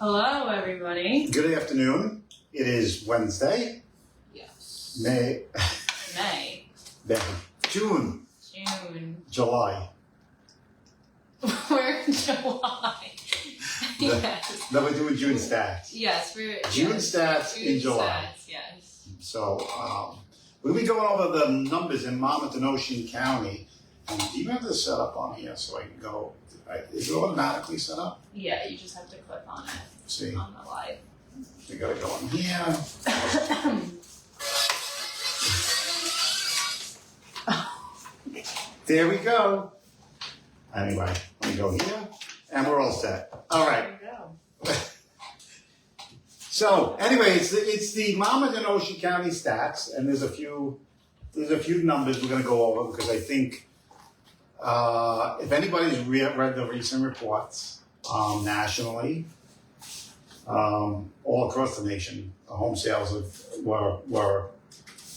Hello, everybody. Good afternoon. It is Wednesday. Yes. May. June. July. We're in July. Yes. No, we're doing June stats. Yes, we're June stats in July. Stats, yes. So we'll be going over the numbers in Monmouth and Ocean County. And do you have this set up on here so I can go? Is it automatically set up? Yeah, you just have to click on it. See. On the live. We gotta go in here. There we go. Anyway, let me go here, and we're all set. All right. There we go. So, anyway, it's the Monmouth and Ocean County stats, and there's a few numbers we're going to go over because I think if anybody's read the recent reports nationally, all across the nation, home sales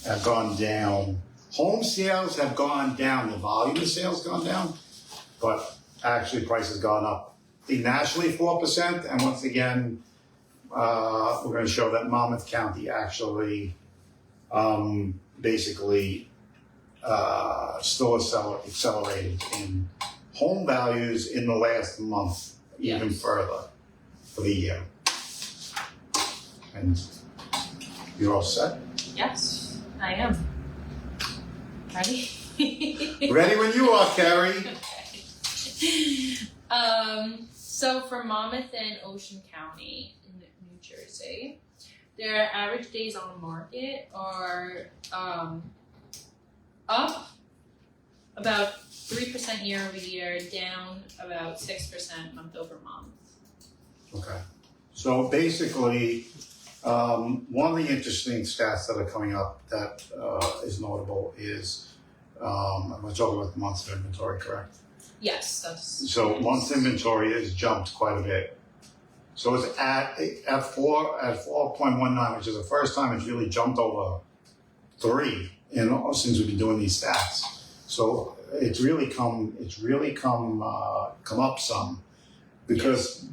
have gone down. Home sales have gone down. The volume of sales gone down, but actually price has gone up. Nationally, 4%, and once again, we're going to show that Monmouth County actually basically still accelerated in home values in the last month, even further for the year. And you're all set? Yes, I am. Ready? Ready when you are, Keri. Okay. So for Monmouth and Ocean County in New Jersey, their average days on the market are up about 3% year over year, down about 6% month over month. Okay. So basically, one of the interesting stats that are coming up that is notable is, we're talking about the months of inventory, correct? Yes, that's. So months inventory has jumped quite a bit. So it's at 4.19, which is the first time it's really jumped over 3 since we've been doing these stats. So it's really come up some, because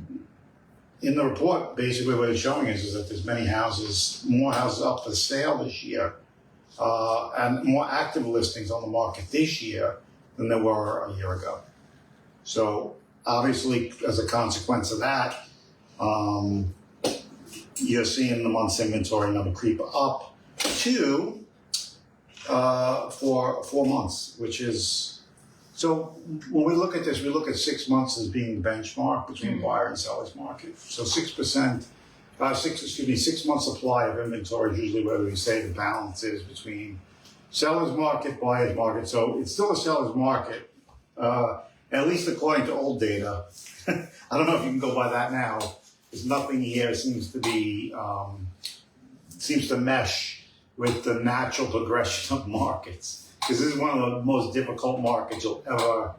in the report basically what it's showing is that there's more houses up for sale this year, and more active listings on the market this year than there were a year ago. So obviously, as a consequence of that, you're seeing the month's inventory number creep up to for 4 months, which is, so when we look at this, we look at 6 months as being the benchmark between buyer and seller's market. So 6 months supply of inventory is usually where we say the balance is between seller's market, buyer's market. So it's still a seller's market, at least according to old data. I don't know if you can go by that now. There's nothing here seems to mesh with the natural progression of markets, because this is one of the most difficult markets you'll ever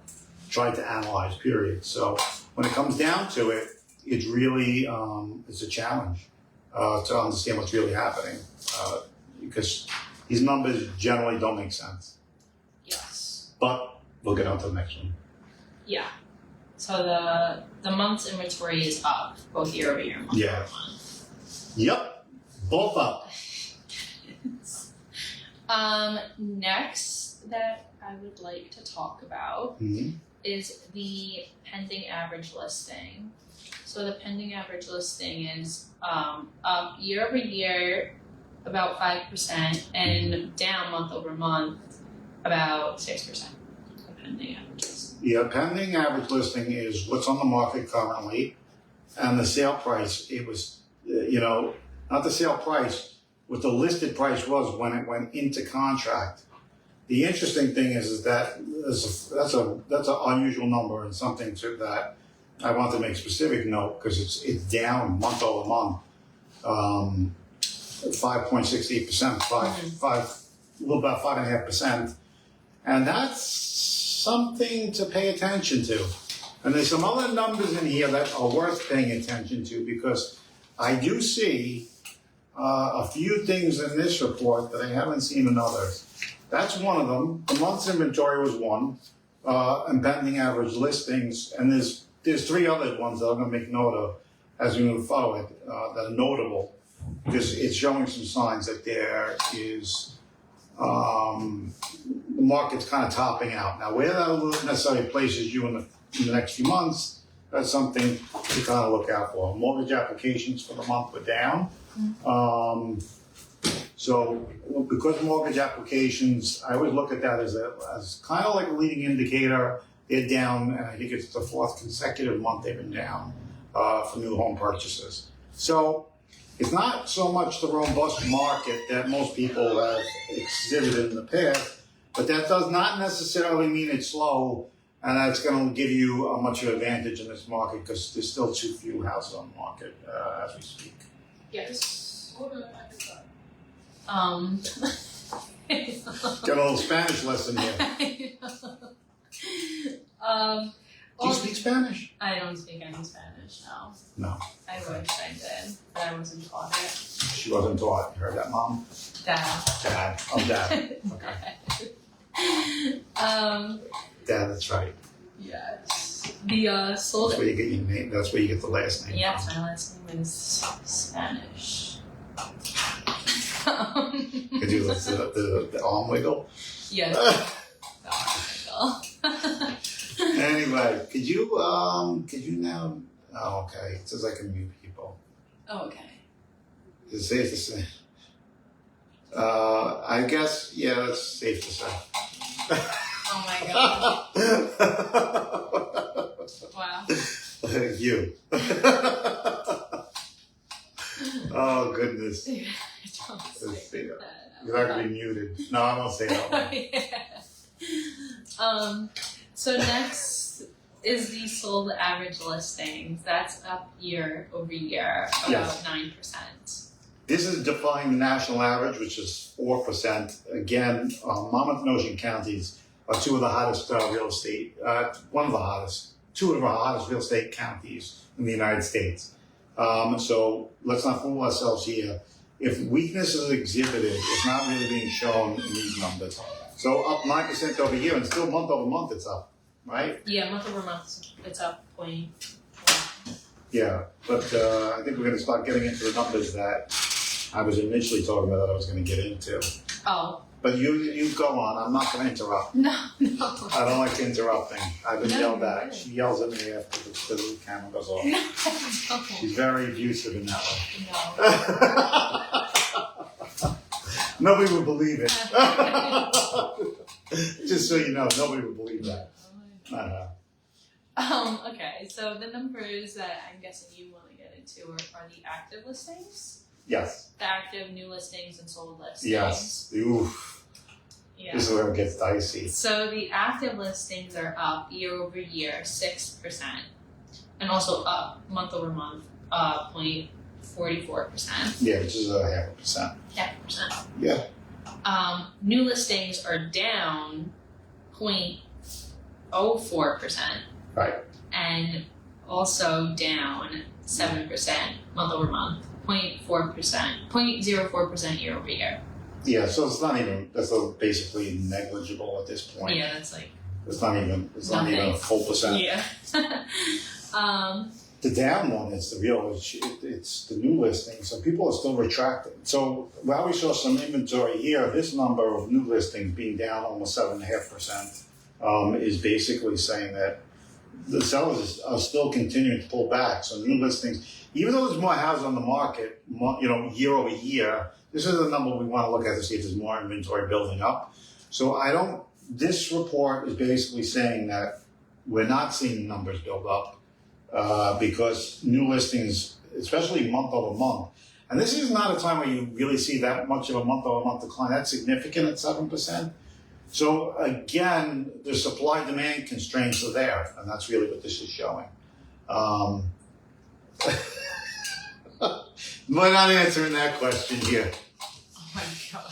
try to analyze, period. So when it comes down to it, it's really it's a challenge to understand what's really happening, because these numbers generally don't make sense. Yes. But we'll get on to the next one. Yeah. So the month's inventory is up both year over year and month over month. Yep. Both up. Next that I would like to talk about is the pending average listing. So the pending average listing is up year over year about 5% and down month over month about 6%. The pending averages. Yeah, pending average listing is what's on the market currently, and the sale price. It was, not the sale price, what the listed price was when it went into contract. The interesting thing is that that's an unusual number, and something that I want to make specific note, because it's down month over month, 5.68%, a little about 5.5%, and that's something to pay attention to. And there's some other numbers in here that are worth paying attention to, because I do see a few things in this report that I haven't seen in others. That's one of them. The month's inventory was one, and pending average listings, and there's 3 other ones that I'm going to make note of. as we move forward that are notable, because it's showing some signs that there is the market's kind of topping out. Now, where that necessarily places you in the next few months, that's something to kind of look out for. Mortgage applications for the month were down. So because mortgage applications, I always look at that as kind of like a leading indicator. They're down, and I think it's the fourth consecutive month they've been down for new home purchases. So it's not so much the robust market that most people have exhibited in the past, but that does not necessarily mean it's slow, and that's going to give you a much of an advantage in this market because there's still too few houses on the market as we speak. Yes. Got a little Spanish lesson here. Do you speak Spanish? I don't speak any Spanish, no. No. I wish I did, but I wasn't taught it. She wasn't taught. You heard that, Mom? Dad. Dad. Oh, Dad. Okay. Dad, that's right. Yes. The soul. That's where you get your name. That's where you get the last name. Yes, my last name is Spanish. Could you do the arm wiggle? Yes. The arm wiggle. Anyway, could you now? Oh, okay. It says I can mute people. Oh, okay. Is it safe to say? I guess, yeah, that's safe to say. Oh my god. Wow. You. Oh, goodness. Dude, don't say that. You're not going to be muted. No, I won't say that one. So next is the sold average listings. That's up year over year, about 9%. This is defying the national average, which is 4%. Again, Monmouth and Ocean Counties are two of the hottest real estate, two of the hottest real estate counties in the United States. So let's not fool ourselves here. If weakness is exhibited, it's not really being shown in these numbers. So up 9% over year, and still month over month it's up, right? Yeah, month over month it's up 0.1. Yeah, but I think we're going to start getting into the numbers that I was initially talking about that I was going to get into. Oh. But you go on. I'm not going to interrupt. No. I don't like interrupting. I've been yelled at. Really? She yells at me after the camera goes off. No. She's very abusive in that way. No. Nobody would believe it. Just so you know, nobody would believe that. Okay, so the numbers that I'm guessing you want to get into are the active listings? Yes. The active new listings and sold listings. Yes. Oof. Yeah. This is where it gets dicey. So the active listings are up year over year 6%, and also up month over month 0.44%. Yeah, which is 0.5%. 0.5%. Yeah. New listings are down 0.04%. Right. And also down 7% month over month, 0.04% year over year. Yeah, so it's not even, that's basically negligible at this point. Yeah, that's like It's not even a full percent. Yeah. The down one is the real, it's the new listing, so people are still retracting. So while we saw some inventory here, this number of new listings being down almost 7.5% is basically saying that the sellers are still continuing to pull back. So new listings, even though there's more houses on the market, year over year, this is the number we want to look at to see if there's more inventory building up. So this report is basically saying that we're not seeing numbers build up because new listings, especially month over month, and this is not a time where you really see that much of a month over month decline. That's significant at 7%. So again, the supply-demand constraints are there, and that's really what this is showing. We're not answering that question here. Oh my god.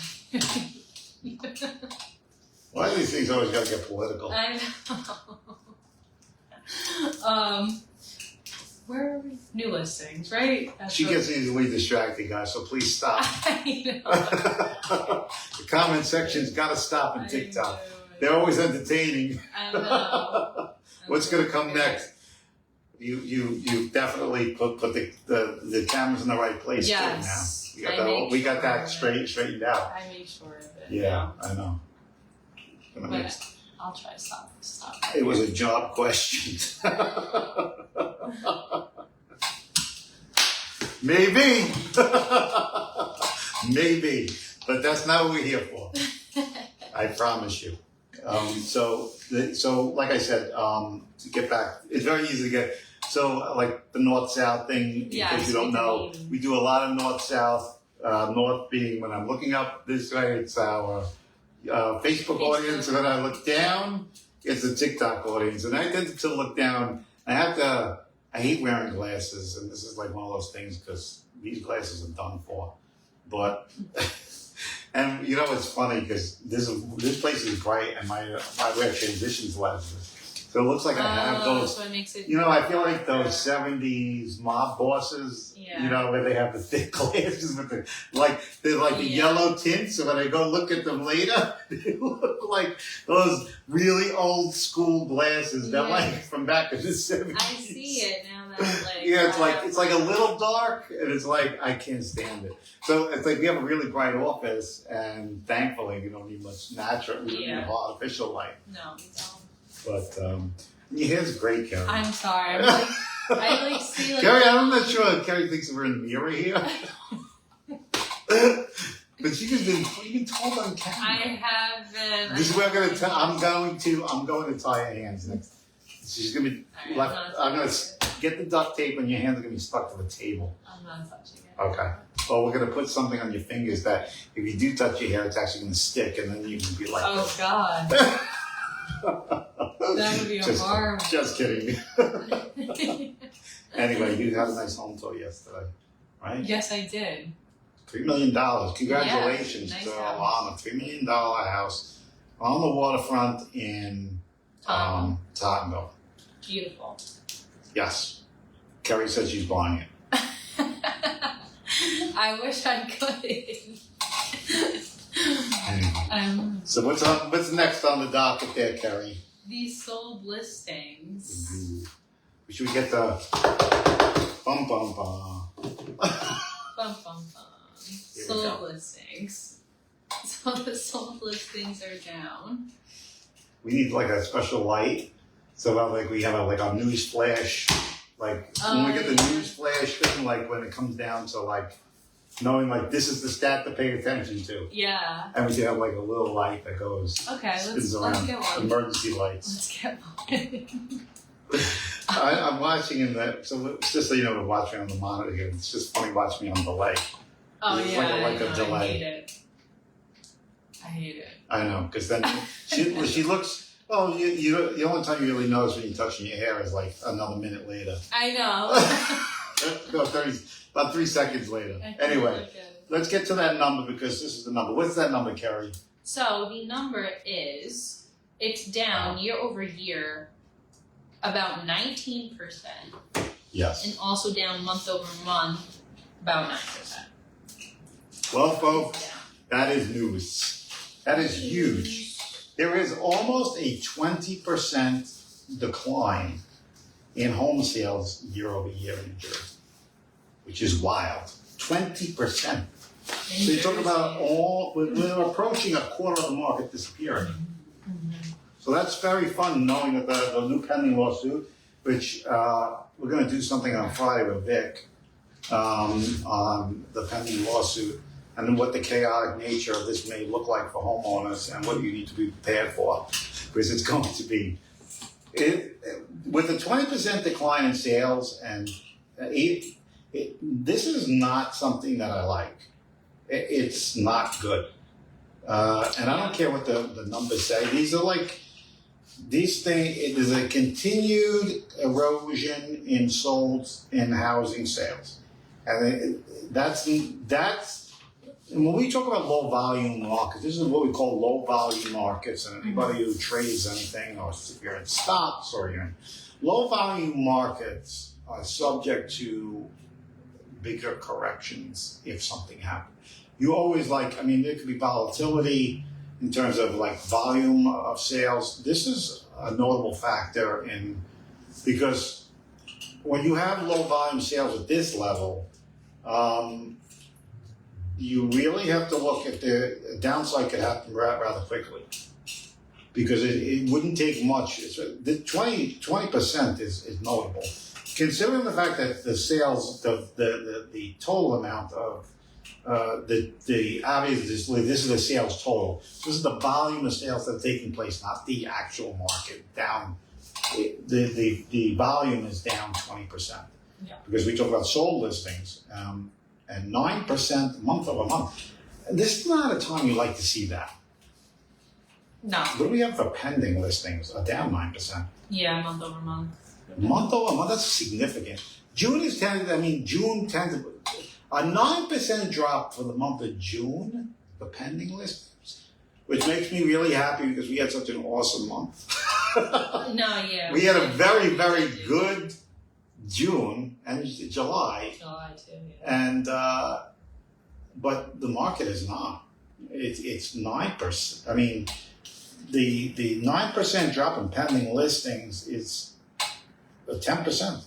Why do these things always got to get political? I know. Where are we? New listings, right? She gets easily distracted, guys, so please stop. I know. The comment section's got to stop in TikTok. They're always entertaining. I know. What's going to come next? you definitely put the cameras in the right place. Yes. Now. We got that straightened out. I make sure of it. Yeah, I know. But I'll try to stop. It was a job question. Maybe. Maybe. But that's not what we're here for. I promise you. So like I said, to get back, it's very easy to get. So like the north-south thing, in case you don't know, we do a lot of north-south. North being when I'm looking up this way, it's our Facebook audience, and then I look down, it's the TikTok audience, and I tend to look down. I hate wearing glasses, and this is like one of those things because these glasses are done for. But and you know it's funny because this place is bright, and I wear transitions lenses. So it looks like I have those. So it makes it I feel like those 70s mob bosses, where they have the thick glasses with they're like the yellow tints. So when I go look at them later, they look like those really old school glasses that like from back in the 70s. I see it now that it's like a little dark, and it's like I can't stand it. So it's like we have a really bright office, and thankfully we don't need much natural, we don't need artificial light. No, we don't. But your hair's great, Keri. I'm sorry. I see Keri, I'm not sure if Keri thinks we're in the mirror here. But you've been told on camera. I have been. This is what I'm going to tie your hands next. She's gonna be I'm gonna get the duct tape, and your hands are gonna be stuck to the table. I'm not touching it. Okay. Well, we're gonna put something on your fingers that if you do touch your hair, it's actually gonna stick, and then you can be like. Oh God. That would be horrible. Just kidding. Anyway, you had a nice home tour yesterday, right? Yes, I did. $3 million. Congratulations nice to house. Alana. $3 million house on the waterfront in Tottenville. Beautiful. Yes. Keri said she's buying it. I wish I could. Anyway. So what's next on the docket there, Keri? These sold listings. Should we get the bum bum bum? Sold listings. So the sold listings are down. We need like a special light. So like we have our news flash. Like when we get the news flash thing, like when it comes down to like knowing like this is the stat to pay attention to. Yeah. And we can have like a little light that goes. Okay, let's get one. Emergency lights. Let's get one. I'm watching in that. So it's just so you know, we're watching on the monitor here. It's just funny watching me on delay. Oh it's yeah, like a delay. I hate it. I know, because then she looks. Well, the only time you really notice when you're touching your hair is like another minute later. I know. No, about 3 seconds later. Anyway, let's get to that number because this is the number. What's that number, Keri? So the number is, it's down year over year about 19%. Yes. And also down month over month about 9%. Well, folks, that is news. That is huge. There is almost a 20% decline in home sales year over year in New Jersey, which is wild. 20%. So you talk about we're approaching a quarter of the market disappearing. Mm-hmm. So that's very fun knowing that the new pending lawsuit, which we're going to do something on Friday with Vic on the pending lawsuit and then what the chaotic nature of this may look like for homeowners and what you need to be prepared for. Because it's going to be, with a 20% decline in sales and this is not something that I like. It's not good. And I don't care what the numbers say. These things, there's a continued erosion in housing sales. And that's, and when we talk about low volume markets, this is what we call low volume markets. And anybody who trades anything, or if you're in stocks or you're in low volume markets, are subject to bigger corrections if something happens. You always there could be volatility in terms of volume of sales. This is a notable factor because when you have low volume sales at this level, you really have to look at the downside could happen rather quickly. Because it wouldn't take much. The 20% is notable. Considering the fact that the sales, the total amount of the obviously this is the sales total. This is the volume of sales that are taking place, not the actual market down. The volume is down 20%. Yeah. Because we talk about sold listings and 9% month over month. This is not a time you like to see that. No. What do we have for pending listings? Down 9%. Yeah, month over month. Month over month, that's significant. June tends a 9% drop for the month of June, the pending listings, which makes me really happy because we had such an awesome month. No, yeah. We had a very, very good June and July. July too, yeah. And, but the market is not. It's 9%. I mean, the 9% drop in pending listings is 10%.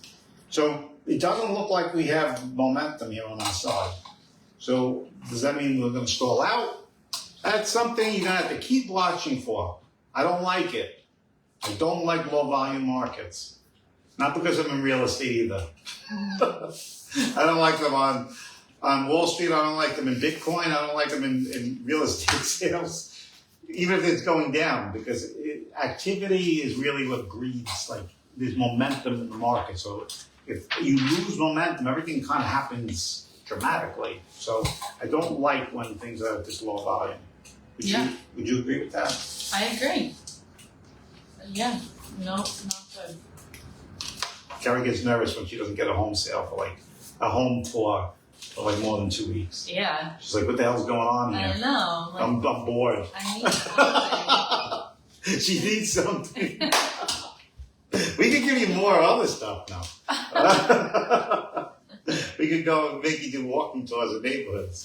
So it doesn't look like we have momentum here on our side. So does that mean we're going to stall out? That's something you're going to have to keep watching for. I don't like it. I don't like low volume markets. Not because I'm in real estate either. I don't like them on Wall Street. I don't like them in Bitcoin. I don't like them in real estate sales. Even if it's going down, because activity is really what breeds, like, there's momentum in the market. So if you lose momentum, everything kind of happens dramatically. So I don't like when things are at this low volume. Would you agree with that? I agree. Yeah, no, not good. Keri gets nervous when she doesn't get a home sale for a home for more than 2 weeks. Yeah. She's like, what the hell's going on here? I know. Like, I'm bored. I need something. She needs something. We could give you more other stuff now. We could go and make you do walking tours of neighborhoods.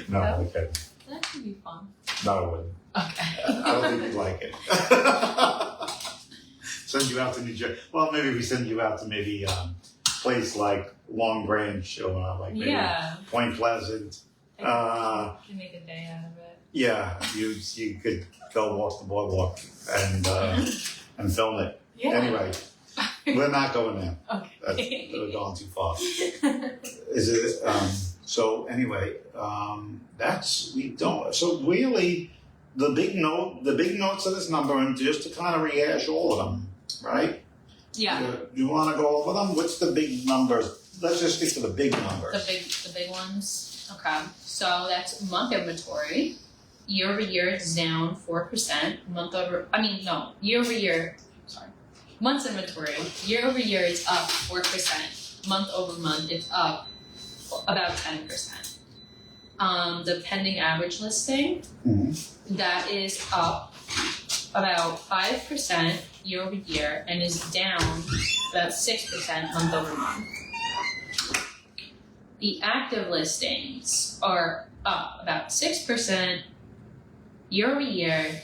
No, okay. That could be fun. No, I wouldn't. Okay. I don't think you'd like it. Send you out to New Jersey. Well, maybe we send you out to maybe place like Long Branch or like maybe Point Pleasant. You can make a day out of it. Yeah, you could go walk the boardwalk and film it. Yeah. Anyway, we're not going there. Okay. We're going too far. Is it? So anyway, we don't. So really, the big notes of this number, and just to kind of rehash all of them, right? Yeah. You want to go over them? What's the big numbers? Let's just stick to the big numbers. The big ones. Okay. So that's month inventory. Year over year, it's down 4%. Year over year. Sorry. Month's inventory. Year over year, it's up 4%. Month over month, it's up about 10%. The pending average listing, that is up about 5% year over year and is down about 6% month over month. The active listings are up about 6% year over year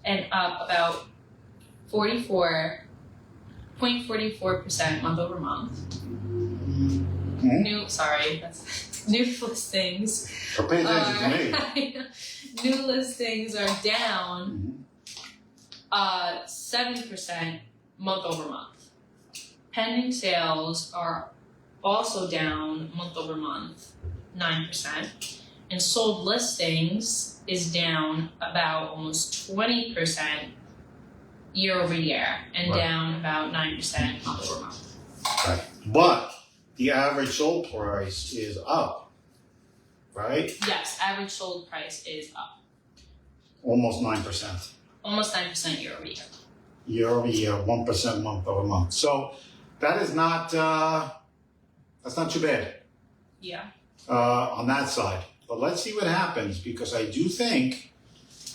and up about 44.44% month over month. New listings. So pay attention to me. New listings are down 7% month over month. Pending sales are also down month over month 9%. And sold listings is down about almost 20% year over year and down about 9% month over month. Right. But the average sold price is up, right? Yes, average sold price is up. Almost 9%. Almost 9% year over year. Year over year, 1% month over month. So that is not, that's not too bad. Yeah. On that side. But let's see what happens, because I do think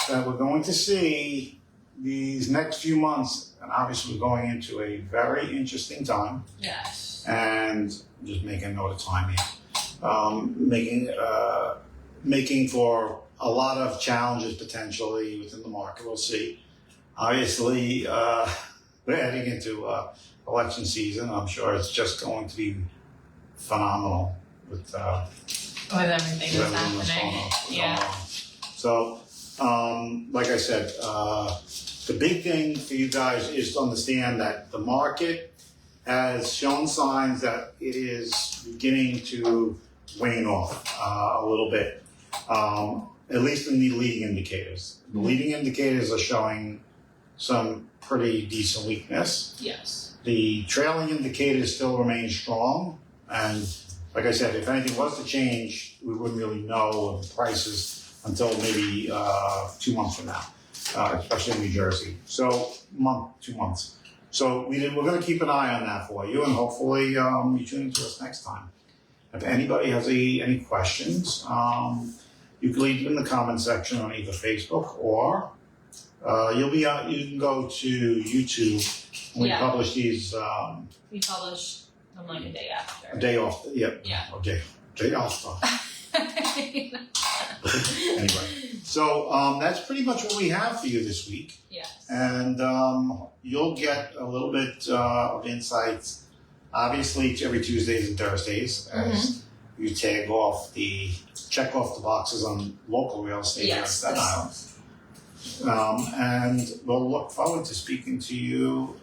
that we're going to see these next few months, and obviously we're going into a very interesting time. Yes. And just making a note of time here. Making for a lot of challenges potentially within the market. We'll see. Obviously, we're heading into election season. I'm sure it's just going to be phenomenal with everything that's happening. Yeah. So, like I said, the big thing for you guys is to understand that the market has shown signs that it is beginning to wane off a little bit, at least in the leading indicators. The leading indicators are showing some pretty decent weakness. Yes. The trailing indicators still remain strong, and like I said, if anything was to change, we wouldn't really know the prices until maybe 2 months from now, especially in New Jersey. So, 2 months. So we're going to keep an eye on that for you, and hopefully you tune into us next time. If anybody has any questions, you can leave them in the comment section on either Facebook or you can go to YouTube. We publish these. We publish them like a day after. A day off. Yep. Yeah. Okay. Day after. Anyway, so that's pretty much what we have for you this week. Yes. And you'll get a little bit of insights, obviously, every Tuesdays and Thursdays as you check off the boxes on local real estate here in Staten Island. And we'll look forward to speaking to you.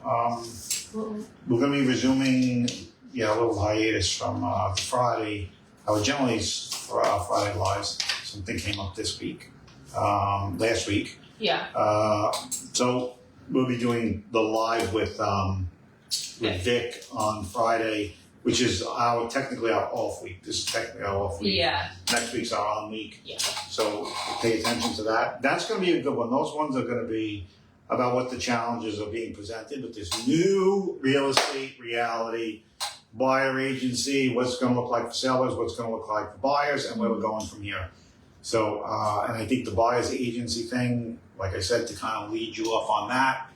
We're going to be resuming, a little hiatus from Friday. Our generally for our Friday lives. Something came up this week, last week. Yeah. So we'll be doing the live with Vic on Friday, which is technically our off week. This is technically our off week. Yeah. Next week's our on week. Yeah. So pay attention to that. That's going to be a good one. Those ones are going to be about what the challenges are being presented with this new real estate reality, buyer agency, what's going to look like for sellers, what's going to look like for buyers, and where we're going from here. So, and I think the buyer's agency thing, like I said, to kind of lead you off on that,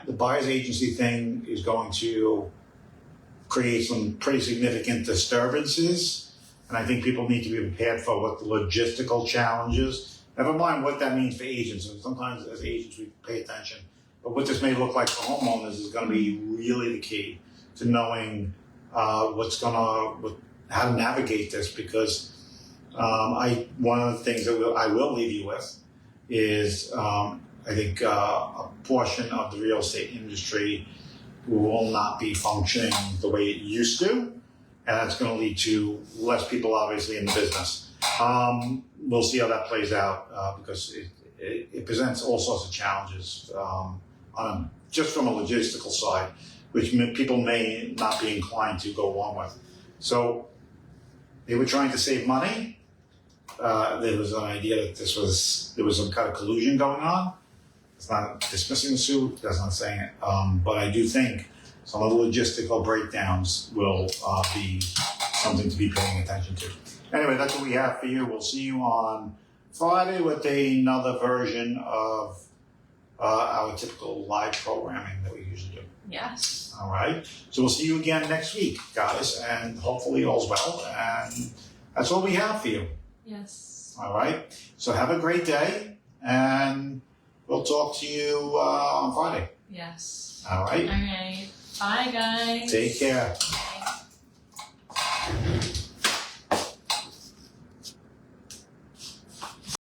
the buyer's agency thing is going to create some pretty significant disturbances. And I think people need to be prepared for what the logistical challenges, never mind what that means for agents. And sometimes as agents we pay attention, but what this may look like for homeowners is going to be really the key to knowing how to navigate this, because one of the things that I will leave you with is I think a portion of the real estate industry will not be functioning the way it used to, and that's going to lead to less people obviously in the business. We'll see how that plays out because it presents all sorts of challenges just from a logistical side, which people may not be inclined to go along with. So they were trying to save money. There was an idea that there was some kind of collusion going on. It's not dismissing the suit, that's not saying it. But I do think some of the logistical breakdowns will be something to be paying attention to. Anyway, that's what we have for you. We'll see you on Friday with another version of our typical live programming that we usually do. Yes. All right. So we'll see you again next week, guys, and hopefully all's well. And that's all we have for you. Yes. All right. So have a great day, and we'll talk to you on Friday. Yes. All right. All right. Bye, guys. Take care.